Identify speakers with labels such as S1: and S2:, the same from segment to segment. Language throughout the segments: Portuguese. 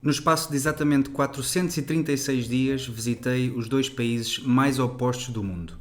S1: No espaço de exatamente 436 dias, visitei os dois países mais opostos do mundo.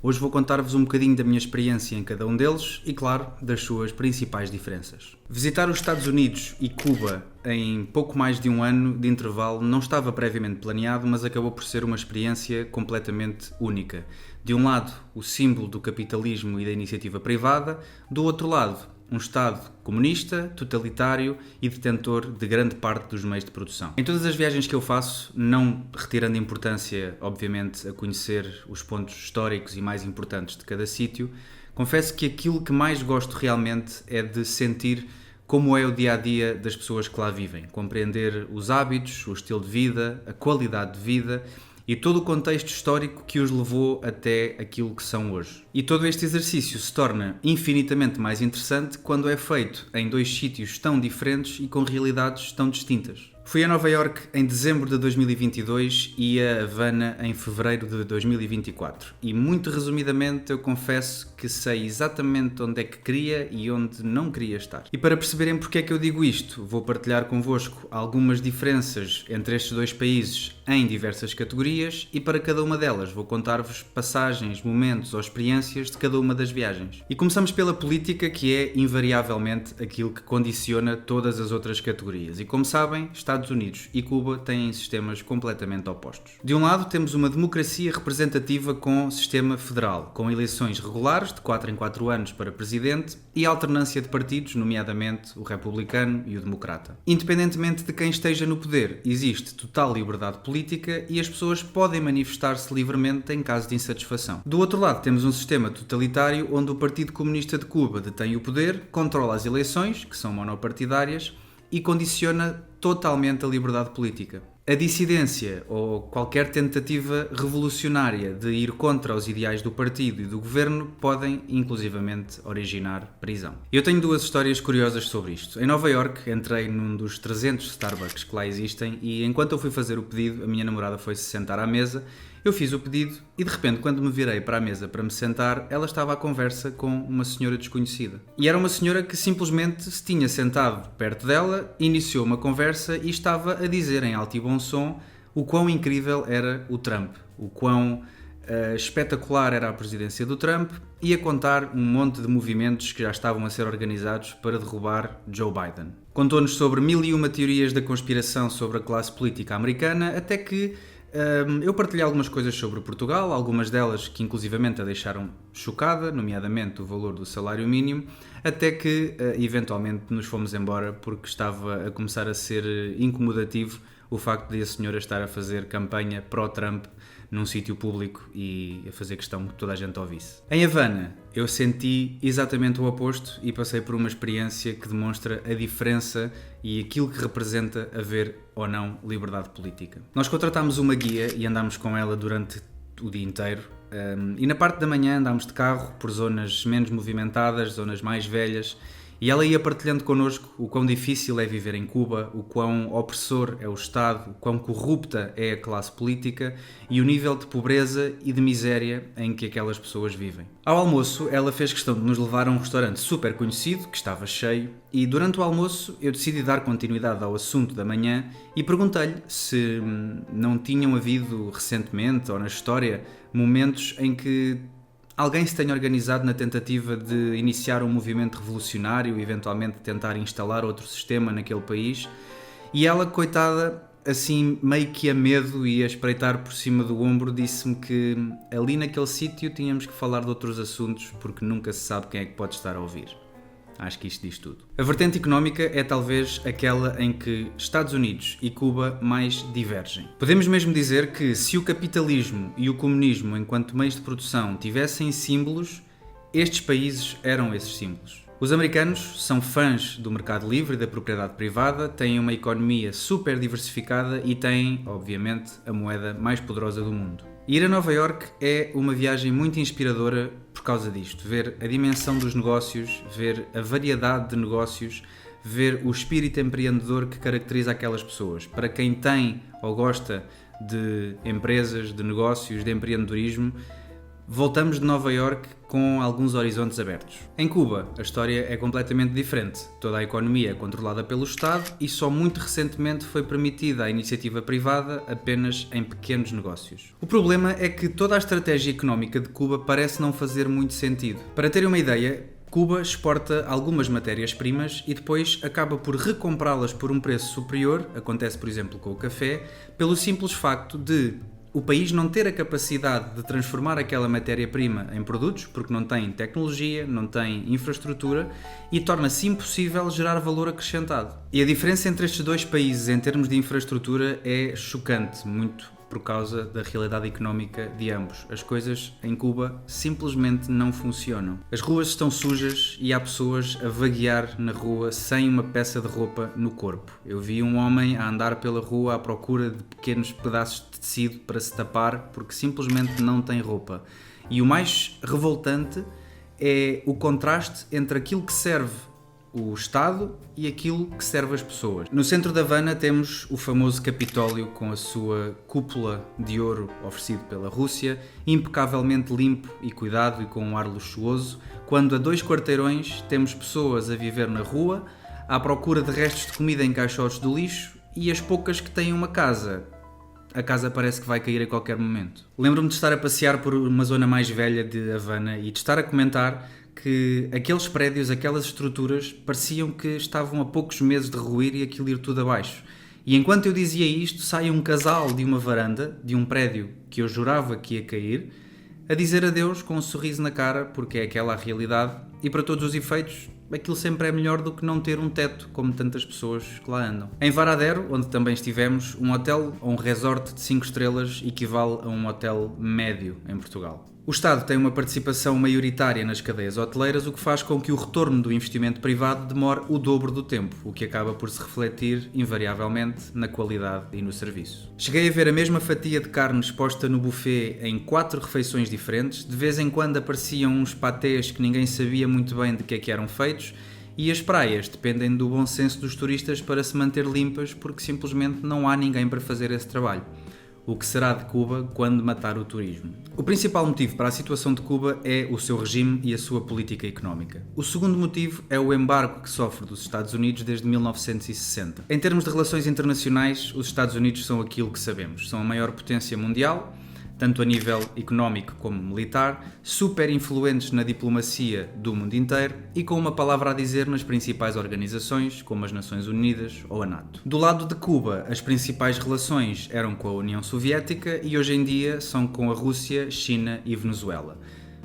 S1: Hoje vou contar-vos um bocadinho da minha experiência em cada um deles e, claro, das suas principais diferenças. Visitar os Estados Unidos e Cuba em pouco mais de um ano de intervalo não estava previamente planeado, mas acabou por ser uma experiência completamente única. De um lado, o símbolo do capitalismo e da iniciativa privada, do outro lado, um Estado comunista, totalitário e detentor de grande parte dos meios de produção. Em todas as viagens que eu faço, não retirando importância, obviamente, a conhecer os pontos históricos e mais importantes de cada sítio, confesso que aquilo que mais gosto realmente é de sentir como é o dia-a-dia das pessoas que lá vivem, compreender os hábitos, o estilo de vida, a qualidade de vida e todo o contexto histórico que os levou até aquilo que são hoje. E todo este exercício se torna infinitamente mais interessante quando é feito em dois sítios tão diferentes e com realidades tão distintas. Fui a Nova Iorque em dezembro de 2022 e a Havana em fevereiro de 2024. E muito resumidamente eu confesso que sei exatamente onde é que queria e onde não queria estar. E para perceberem porque é que eu digo isto, vou partilhar convosco algumas diferenças entre estes dois países em diversas categorias e para cada uma delas vou contar-vos passagens, momentos ou experiências de cada uma das viagens. E começamos pela política, que é invariavelmente aquilo que condiciona todas as outras categorias. E como sabem, Estados Unidos e Cuba têm sistemas completamente opostos. De um lado temos uma democracia representativa com sistema federal, com eleições regulares de 4 em 4 anos para presidente e alternância de partidos, nomeadamente o republicano e o democrata. Independentemente de quem esteja no poder, existe total liberdade política e as pessoas podem manifestar-se livremente em caso de insatisfação. Do outro lado temos um sistema totalitário onde o Partido Comunista de Cuba detém o poder, controla as eleições, que são monopartidárias, e condiciona totalmente a liberdade política. A dissidência ou qualquer tentativa revolucionária de ir contra os ideais do partido e do governo podem, inclusivamente, originar prisão. Eu tenho duas histórias curiosas sobre isto. Em Nova Iorque, entrei num dos 300 Starbucks que lá existem e enquanto eu fui fazer o pedido, a minha namorada foi-se sentar à mesa. Eu fiz o pedido e de repente, quando me virei para a mesa para me sentar, ela estava à conversa com uma senhora desconhecida. E era uma senhora que simplesmente se tinha sentado perto dela, iniciou uma conversa e estava a dizer em alto e bom som o quão incrível era o Trump, o quão espetacular era a presidência do Trump e a contar um monte de movimentos que já estavam a ser organizados para derrubar Joe Biden. Contou-nos sobre 1001 teorias da conspiração sobre a classe política americana, até que eu partilhei algumas coisas sobre Portugal, algumas delas que inclusivamente a deixaram chocada, nomeadamente o valor do salário mínimo, até que eventualmente nos fomos embora porque estava a começar a ser incomodativo o facto de a senhora estar a fazer campanha pró-Trump num sítio público e a fazer questão que toda a gente ouvisse. Em Havana, eu senti exatamente o oposto e passei por uma experiência que demonstra a diferença e aquilo que representa haver ou não liberdade política. Nós contratámos uma guia e andámos com ela durante o dia inteiro e na parte da manhã andámos de carro por zonas menos movimentadas, zonas mais velhas, e ela ia partilhando connosco o quão difícil é viver em Cuba, o quão opressor é o Estado, o quão corrupta é a classe política e o nível de pobreza e de miséria em que aquelas pessoas vivem. Ao almoço, ela fez questão de nos levar a um restaurante super conhecido, que estava cheio, e durante o almoço eu decidi dar continuidade ao assunto da manhã e perguntei-lhe se não tinham havido recentemente ou na história momentos em que alguém se tenha organizado na tentativa de iniciar um movimento revolucionário e eventualmente tentar instalar outro sistema naquele país. E ela, coitada, assim meio que a medo e a espreitar por cima do ombro, disse-me que ali naquele sítio tínhamos que falar de outros assuntos porque nunca se sabe quem é que pode estar a ouvir. Acho que isto diz tudo. A vertente económica é talvez aquela em que Estados Unidos e Cuba mais divergem. Podemos mesmo dizer que se o capitalismo e o comunismo enquanto meios de produção tivessem símbolos, estes países eram esses símbolos. Os americanos são fãs do mercado livre e da propriedade privada, têm uma economia super diversificada e têm, obviamente, a moeda mais poderosa do mundo. Ir a Nova Iorque é uma viagem muito inspiradora por causa disto. Ver a dimensão dos negócios, ver a variedade de negócios, ver o espírito empreendedor que caracteriza aquelas pessoas. Para quem tem ou gosta de empresas, de negócios, de empreendedorismo, Voltamos de Nova Iorque com alguns horizontes abertos. Em Cuba, a história é completamente diferente. Toda a economia é controlada pelo Estado e só muito recentemente foi permitida a iniciativa privada apenas em pequenos negócios. O problema é que toda a estratégia económica de Cuba parece não fazer muito sentido. Para terem uma ideia, Cuba exporta algumas matérias-primas e depois acaba por recomprá-las por um preço superior, acontece por exemplo com o café, pelo simples facto de o país não ter a capacidade de transformar aquela matéria-prima em produtos, porque não tem tecnologia, não tem infraestrutura e torna-se impossível gerar valor acrescentado. E a diferença entre estes dois países em termos de infraestrutura é chocante, muito por causa da realidade económica de ambos. As coisas em Cuba simplesmente não funcionam. As ruas estão sujas e há pessoas a vaguear na rua sem uma peça de roupa no corpo. Eu vi um homem a andar pela rua à procura de pequenos pedaços de tecido para se tapar porque simplesmente não tem roupa. E o mais revoltante é o contraste entre aquilo que serve o Estado e aquilo que serve as pessoas. No centro da Havana temos o famoso Capitólio com a sua cúpula de ouro oferecido pela Rússia, impecavelmente limpo e cuidado e com um ar luxuoso, quando a 2 quarteirões temos pessoas a viver na rua, à procura de restos de comida em caixotes do lixo e as poucas que têm uma casa. A casa parece que vai cair a qualquer momento. Lembro-me de estar a passear por uma zona mais velha de Havana e de estar a comentar que aqueles prédios, aquelas estruturas, pareciam que estavam a poucos meses de ruir e aquilo ir tudo abaixo. E enquanto eu dizia isto, sai um casal de uma varanda, de um prédio que eu jurava que ia cair, a dizer adeus com um sorriso na cara, porque é aquela a realidade, e para todos os efeitos, aquilo sempre é melhor do que não ter um teto, como tantas pessoas que lá andam. Em Varadero, onde também estivemos, um hotel ou um resort de 5 estrelas equivale a um hotel médio em Portugal. O Estado tem uma participação maioritária nas cadeias hoteleiras, o que faz com que o retorno do investimento privado demore o dobro do tempo, o que acaba por se refletir, invariavelmente, na qualidade e no serviço. Cheguei a ver a mesma fatia de carne exposta no buffet em 4 refeições diferentes, de vez em quando apareciam uns patês que ninguém sabia muito bem de que é que eram feitos, e as praias dependem do bom senso dos turistas para se manter limpas porque simplesmente não há ninguém para fazer esse trabalho. O que será de Cuba quando matar o turismo? O principal motivo para a situação de Cuba é o seu regime e a sua política económica. O segundo motivo é o embargo que sofre dos Estados Unidos desde 1960. Em termos de relações internacionais, os Estados Unidos são aquilo que sabemos. São a maior potência mundial, tanto a nível económico como militar, super influentes na diplomacia do mundo inteiro e com uma palavra a dizer nas principais organizações, como as Nações Unidas ou a NATO. Do lado de Cuba, as principais relações eram com a União Soviética e hoje em dia são com a Rússia, China e Venezuela.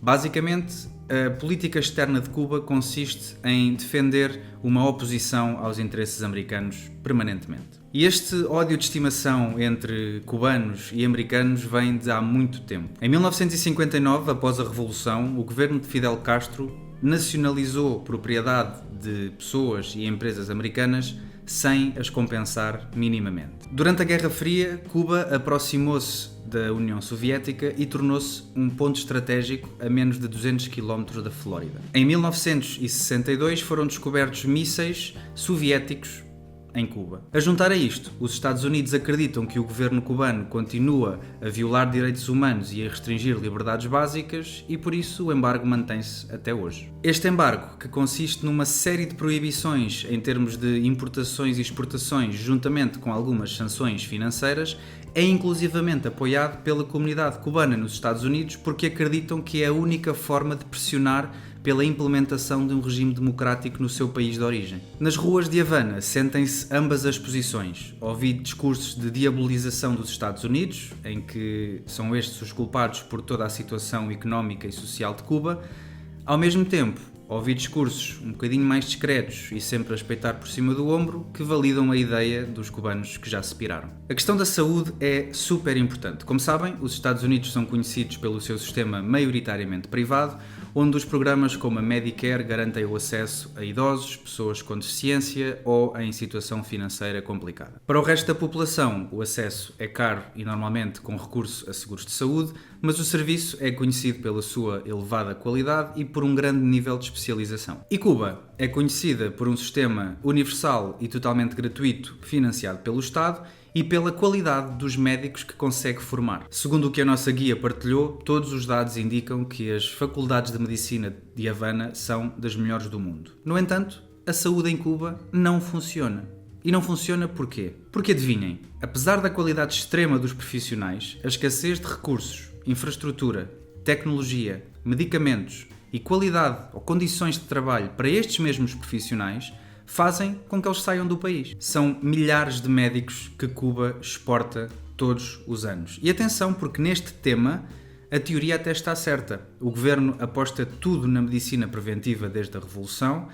S1: Basicamente, a política externa de Cuba consiste em defender uma oposição aos interesses americanos permanentemente. E este ódio de estimação entre cubanos e americanos vem de há muito tempo. Em 1959, após a Revolução, o governo de Fidel Castro nacionalizou propriedade de pessoas e empresas americanas sem as compensar minimamente. Durante a Guerra Fria, Cuba aproximou-se da União Soviética e tornou-se um ponto estratégico a menos de 200 km da Flórida. Em 1962 foram descobertos mísseis soviéticos em Cuba. A juntar a isto, os Estados Unidos acreditam que o governo cubano continua a violar direitos humanos e a restringir liberdades básicas e por isso o embargo mantém-se até hoje. Este embargo, que consiste numa série de proibições em termos de importações e exportações, juntamente com algumas sanções financeiras, é inclusivamente apoiado pela comunidade cubana nos Estados Unidos porque acreditam que é a única forma de pressionar pela implementação de um regime democrático no seu país de origem. Nas ruas de Havana sentem-se ambas as posições. Ouvi discursos de diabolização dos Estados Unidos, em que são estes os culpados por toda a situação económica e social de Cuba. Ao mesmo tempo, ouvi discursos um bocadinho mais discretos e sempre a espreitar por cima do ombro que validam a ideia dos cubanos que já se piraram. A questão da saúde é super importante. Como sabem, os Estados Unidos são conhecidos pelo seu sistema maioritariamente privado, onde os programas como a Medicare garantem o acesso a idosos, pessoas com deficiência ou em situação financeira complicada. Para o resto da população, o acesso é caro e normalmente com recurso a seguros de saúde, mas o serviço é conhecido pela sua elevada qualidade e por um grande nível de especialização. E Cuba é conhecida por um sistema universal e totalmente gratuito financiado pelo Estado e pela qualidade dos médicos que consegue formar. Segundo o que a nossa guia partilhou, todos os dados indicam que as faculdades de medicina de Havana são das melhores do mundo. No entanto, a saúde em Cuba não funciona. E não funciona porquê? Porque adivinhem, apesar da qualidade extrema dos profissionais, a escassez de recursos, infraestrutura, tecnologia, medicamentos e qualidade ou condições de trabalho para estes mesmos profissionais fazem com que eles saiam do país. São milhares de médicos que Cuba exporta todos os anos. E atenção, porque neste tema a teoria até está certa. O governo aposta tudo na medicina preventiva desde a Revolução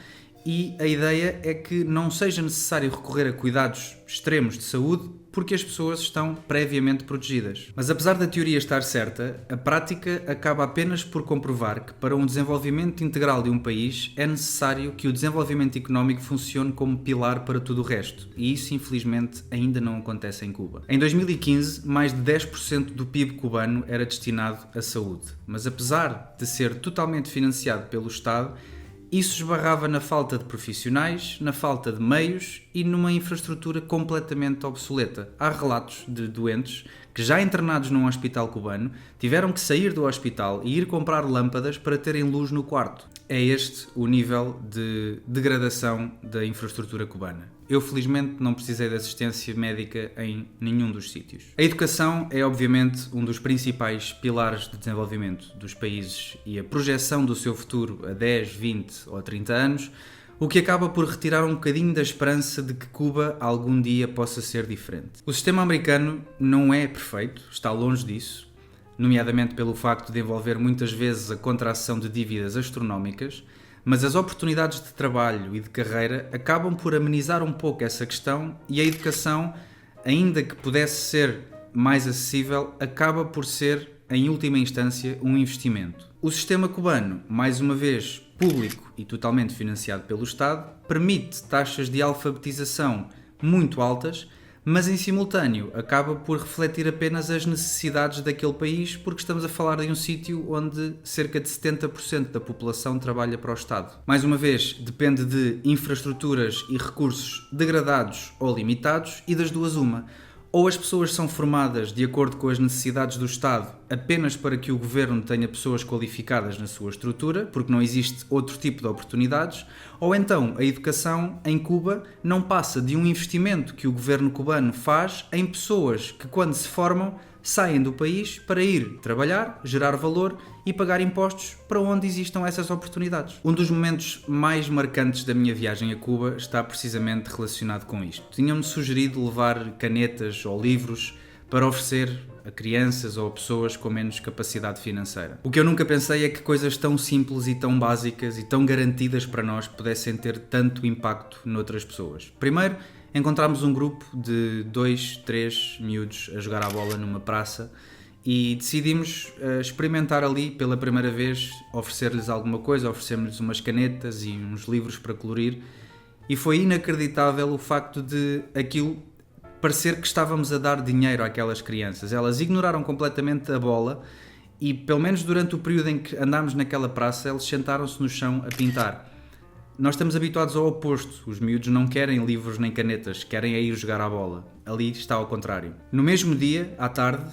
S1: e a ideia é que não seja necessário recorrer a cuidados extremos de saúde porque as pessoas estão previamente protegidas. Mas apesar da teoria estar certa, a prática acaba apenas por comprovar que para um desenvolvimento integral de um país é necessário que o desenvolvimento económico funcione como pilar para tudo o resto. E isso, infelizmente, ainda não acontece em Cuba. Em 2015, mais de 10% do PIB cubano era destinado à saúde. Mas apesar de ser totalmente financiado pelo Estado, isso esbarrava na falta de profissionais, na falta de meios e numa infraestrutura completamente obsoleta. Há relatos de doentes que, já internados num hospital cubano, tiveram que sair do hospital e ir comprar lâmpadas para terem luz no quarto. É este o nível de degradação da infraestrutura cubana. Eu, felizmente, não precisei de assistência médica em nenhum dos sítios. A educação é, obviamente, um dos principais pilares de desenvolvimento dos países e a projeção do seu futuro a 10, 20 ou 30 anos, o que acaba por retirar um bocadinho da esperança de que Cuba algum dia possa ser diferente. O sistema americano não é perfeito, está longe disso, nomeadamente pelo facto de envolver muitas vezes a contração de dívidas astronómicas, mas as oportunidades de trabalho e de carreira acabam por amenizar um pouco essa questão e a educação, ainda que pudesse ser mais acessível, acaba por ser, em última instância, um investimento. O sistema cubano, mais uma vez público e totalmente financiado pelo Estado, permite taxas de alfabetização muito altas, mas em simultâneo acaba por refletir apenas as necessidades daquele país, porque estamos a falar de um sítio onde cerca de 70% da população trabalha para o Estado. Mais uma vez, depende de infraestruturas e recursos degradados ou limitados e das duas uma. Ou as pessoas são formadas de acordo com as necessidades do Estado apenas para que o governo tenha pessoas qualificadas na sua estrutura, porque não existe outro tipo de oportunidades, ou então a educação em Cuba não passa de um investimento que o governo cubano faz em pessoas que, quando se formam, saem do país para ir trabalhar, gerar valor e pagar impostos para onde existam essas oportunidades. Um dos momentos mais marcantes da minha viagem a Cuba está precisamente relacionado com isto. Tinham-me sugerido levar canetas ou livros para oferecer a crianças ou a pessoas com menos capacidade financeira. O que eu nunca pensei é que coisas tão simples e tão básicas e tão garantidas para nós pudessem ter tanto impacto noutras pessoas. Primeiro, encontramos um grupo de 2, 3 miúdos a jogar à bola numa praça e decidimos experimentar ali pela primeira vez, oferecer-lhes alguma coisa, oferecemos-lhes umas canetas e uns livros para colorir e foi inacreditável o facto de aquilo parecer que estávamos a dar dinheiro àquelas crianças. Elas ignoraram completamente a bola e, pelo menos durante o período em que andámos naquela praça, eles sentaram-se no chão a pintar. Nós estamos habituados ao oposto. Os miúdos não querem livros nem canetas, querem ir jogar à bola. Ali está ao contrário. No mesmo dia, à tarde,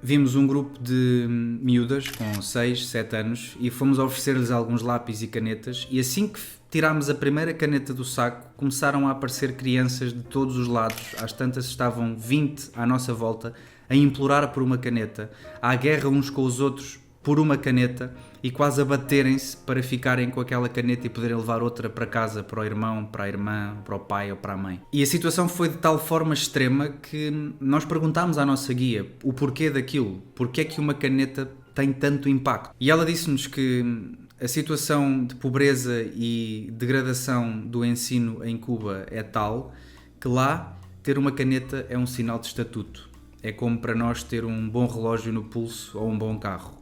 S1: vimos um grupo de miúdas com 6, 7 anos e fomos oferecer-lhes alguns lápis e canetas e assim que tirámos a primeira caneta do saco, começaram a aparecer crianças de todos os lados. Às tantas estavam 20 à nossa volta a implorar por uma caneta, à guerra uns com os outros por uma caneta e quase a baterem-se para ficarem com aquela caneta e poderem levar outra para casa, para o irmão, para a irmã, para o pai ou para a mãe. E a situação foi de tal forma extrema que nós perguntámos à nossa guia o porquê daquilo, porquê é que uma caneta tem tanto impacto. E ela disse-nos que a situação de pobreza e degradação do ensino em Cuba é tal que lá ter uma caneta é um sinal de estatuto. É como para nós ter um bom relógio no pulso ou um bom carro.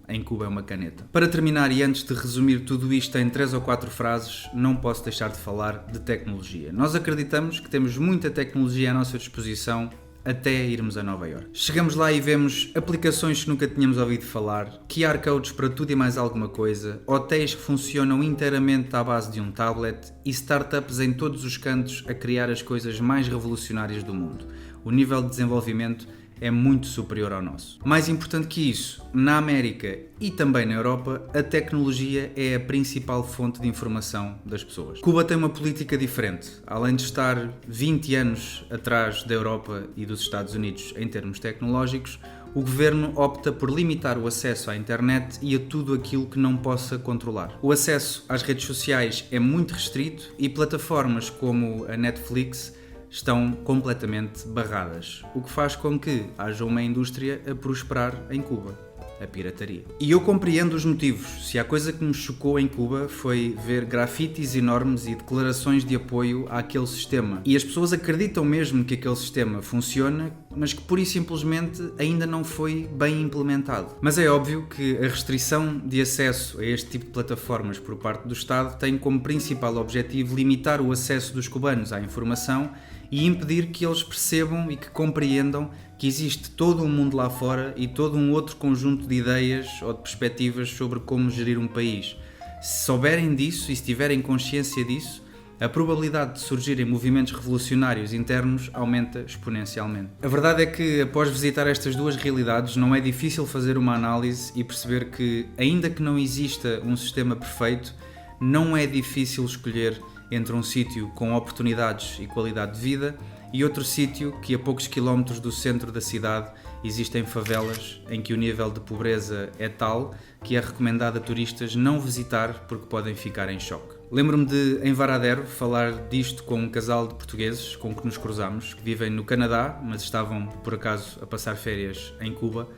S1: Em Cuba é uma caneta. Para terminar e antes de resumir tudo isto em 3 ou 4 frases, não posso deixar de falar de tecnologia. Nós acreditamos que temos muita tecnologia à nossa disposição até irmos a Nova Iorque. Chegamos lá e vemos aplicações que nunca tínhamos ouvido falar, QR codes para tudo e mais alguma coisa, hotéis que funcionam inteiramente à base de um tablet e startups em todos os cantos a criar as coisas mais revolucionárias do mundo. o nível de desenvolvimento é muito superior ao nosso. Mais importante que isso, na América e também na Europa, a tecnologia é a principal fonte de informação das pessoas. Cuba tem uma política diferente. Além de estar 20 anos atrás da Europa e dos Estados Unidos em termos tecnológicos, o governo opta por limitar o acesso à internet e a tudo aquilo que não possa controlar. O acesso às redes sociais é muito restrito e plataformas como a Netflix estão completamente barradas, o que faz com que haja uma indústria a prosperar em Cuba, a pirataria. E eu compreendo os motivos. Se há coisa que me chocou em Cuba foi ver grafites enormes e declarações de apoio àquele sistema. E as pessoas acreditam mesmo que aquele sistema funciona, mas que pura e simplesmente ainda não foi bem implementado. Mas é óbvio que a restrição de acesso a este tipo de plataformas por parte do Estado tem como principal objetivo limitar o acesso dos cubanos à informação e impedir que eles percebam e que compreendam que existe todo um mundo lá fora e todo um outro conjunto de ideias ou de perspectivas sobre como gerir um país. Se souberem disso e se tiverem consciência disso, a probabilidade de surgirem movimentos revolucionários internos aumenta exponencialmente. A verdade é que, após visitar estas duas realidades, não é difícil fazer uma análise e perceber que, ainda que não exista um sistema perfeito, não é difícil escolher entre um sítio com oportunidades e qualidade de vida e outro sítio que a poucos quilómetros do centro da cidade existem favelas em que o nível de pobreza é tal que é recomendado a turistas não visitar porque podem ficar em choque. Lembro-me de, em Varadero, falar disto com um casal de portugueses com que nos cruzamos, que vivem no Canadá, mas estavam, por acaso, a passar férias em Cuba.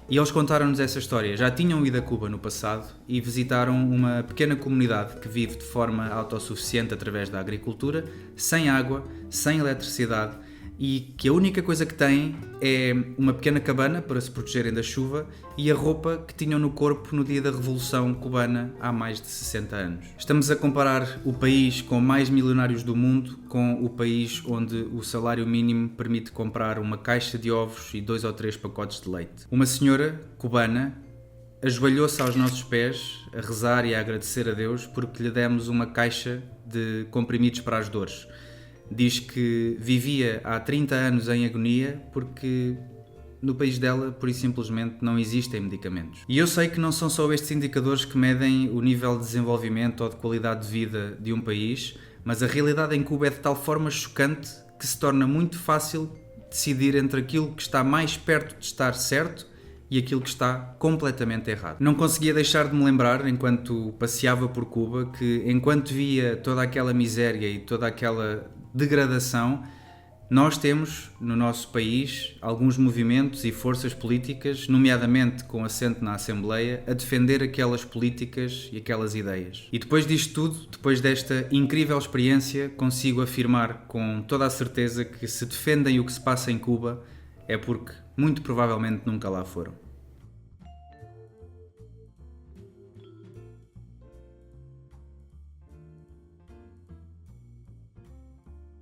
S1: E eles contaram-nos essa história. Já tinham ido a Cuba no passado e visitaram uma pequena comunidade que vive de forma autossuficiente através da agricultura, sem água, sem eletricidade e que a única coisa que têm é uma pequena cabana para se protegerem da chuva e a roupa que tinham no corpo no dia da Revolução Cubana há mais de 60 anos. Estamos a comparar o país com mais milionários do mundo com o país onde o salário mínimo permite comprar uma caixa de ovos e 2 ou 3 pacotes de leite. Uma senhora cubana ajoelhou-se aos nossos pés a rezar e a agradecer a Deus porque lhe demos uma caixa de comprimidos para as dores. Diz que vivia há 30 anos em agonia porque no país dela, por isso simplesmente, não existem medicamentos. E eu sei que não são só estes indicadores que medem o nível de desenvolvimento ou de qualidade de vida de um país, mas a realidade em Cuba é de tal forma chocante que se torna muito fácil decidir entre aquilo que está mais perto de estar certo e aquilo que está completamente errado. Não conseguia deixar de me lembrar, enquanto passeava por Cuba, que enquanto via toda aquela miséria e toda aquela degradação, nós temos no nosso país alguns movimentos e forças políticas, nomeadamente com assento na Assembleia, a defender aquelas políticas e aquelas ideias. E depois disto tudo, depois desta incrível experiência, consigo afirmar com toda a certeza que se defendem o que se passa em Cuba é porque muito provavelmente nunca lá foram.